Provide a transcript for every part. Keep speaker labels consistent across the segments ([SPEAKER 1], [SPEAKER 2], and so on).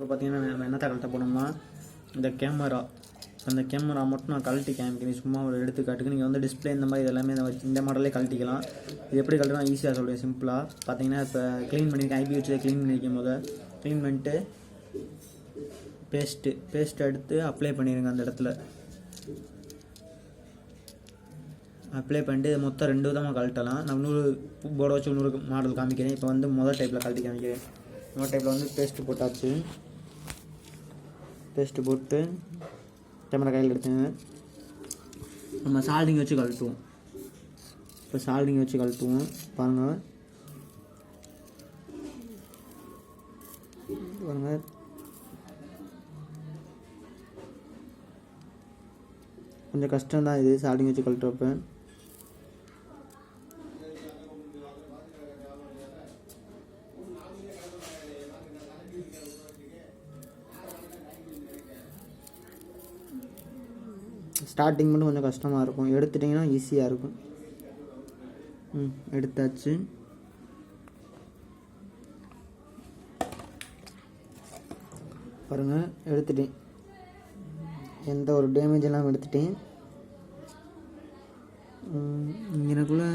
[SPEAKER 1] இப்போ பார்த்தீங்கன்னா நம்ம என்னத்தை கழட்ட போனோம்னா இந்த அந்த கேமரா மட்டும் நான் கழட்டி காமிக்கிறேன் சும்மா ஒரு எடுத்துக்காட்டுக்கு. நீங்கள் வந்து டிஸ்பிளே இந்த மாதிரி எல்லாமே இந்த மாடலே கழட்டிக்கலாம். இது எப்படி கழட்டலாம் ஈஸியாக சொல்கிறேன் சிம்பிளாக. பார்த்தீங்கன்னா இப்போ க்ளீன் பண்ணியிருக்கேன், ஐபி வச்சு க்ளீன் பண்ணியிருக்கேன். க்ளீன் பண்ணிட்டு பேஸ்ட்டு எடுத்து அப்ளை பண்ணிடுங்க. அந்த இடத்துல அப்ளை பண்ணிட்டு மொத்தம் 2 விதமாக கழட்டலாம். நான் இன்னொரு போர்டை வச்சு இன்னொரு மாடல் காமிக்கிறேன். இப்போ வந்து முதல் டைப்பில் கழட்டி காமிக்கிறேன். முதல் டைப்பில் வந்து பேஸ்ட்டு போட்டாச்சு. பேஸ்ட்டு போட்டு கேமரா கையில் எடுத்துங்க. நம்ம சால்டிங் வச்சு கழட்டுவோம். இப்போ சால்டிங் வச்சு கழட்டுவோம் பாருங்கள். கொஞ்சம் கஷ்டம்தான் இது சால்டிங் வச்சு கழட்டுறப்ப. ஸ்டார்டிங் மட்டும் கொஞ்சம் கஷ்டமாக இருக்கும், எடுத்துட்டிங்கன்னா ஈஸியாக இருக்கும். எடுத்தாச்சு. பாருங்கள் எடுத்துட்டேன், எந்த ஒரு டேமேஜ் இல்லாமல் எடுத்துட்டேன். எனக்குள்ளே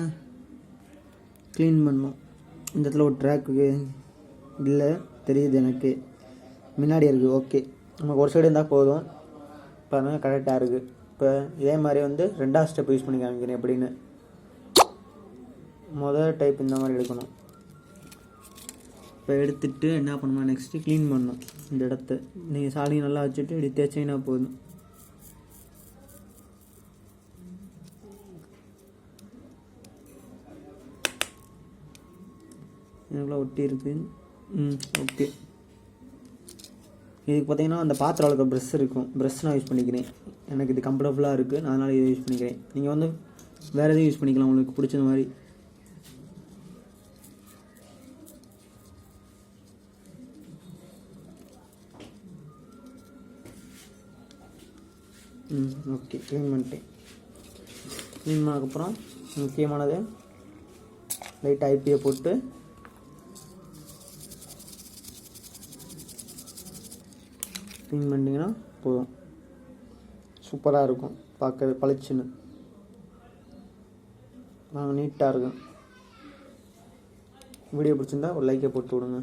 [SPEAKER 1] க்ளீன் பண்ணோம். இந்த இடத்துல ஒரு ட்ராக்கு இல்லை தெரியுது எனக்கு, முன்னாடி இருக்குது. ஓகே, நமக்கு ஒரு சைடு இருந்தால் போதும். பாருங்கள் கரெக்டாக இருக்குது. இப்போ இதே மாதிரி வந்து 2வது ஸ்டெப் யூஸ் பண்ணி காமிக்கிறேன் எப்படின்னு. முதல் டைப் இந்த மாதிரி எடுக்கணும். இப்போ எடுத்துகிட்டு என்ன பண்ணணும், நெக்ஸ்ட்டு க்ளீன் பண்ணணும். இந்த இடத்த நீங்கள் சாலிங் நல்லா வச்சுட்டு இப்படி தேய்ச்சிங்கன்னா போதும். எனக்குள்ள ஒட்டி இருக்குது. ஓகே, இதுக்கு பார்த்தீங்கன்னா அந்த பாத்திரம் வளர்க்க ப்ரெஷ் இருக்கும். ப்ரெஷ் நான் யூஸ் பண்ணிக்கிறேன், எனக்கு இது கம்ஃபர்டபுளாக இருக்குது, நான் அதனால் இதை யூஸ் பண்ணிக்கிறேன். நீங்கள் வந்து வேறு எதுவும் யூஸ் பண்ணிக்கலாம் உங்களுக்கு பிடிச்ச மாதிரி. ஓகே, க்ளீன் பண்ணிட்டேன். க்ளீன் பண்ணதுக்கப்புறம் முக்கியமானது லைட்டாக ஐபியை போட்டு க்ளீன் பண்ணிங்கன்னா போதும். சூப்பராக இருக்கும் பார்க்கறது, பளிச்சுன்னு நாங்கள் நீட்டாக இருக்கும். வீடியோ பிடிச்சிருந்தா ஒரு லைக்கை போட்டு விடுங்க.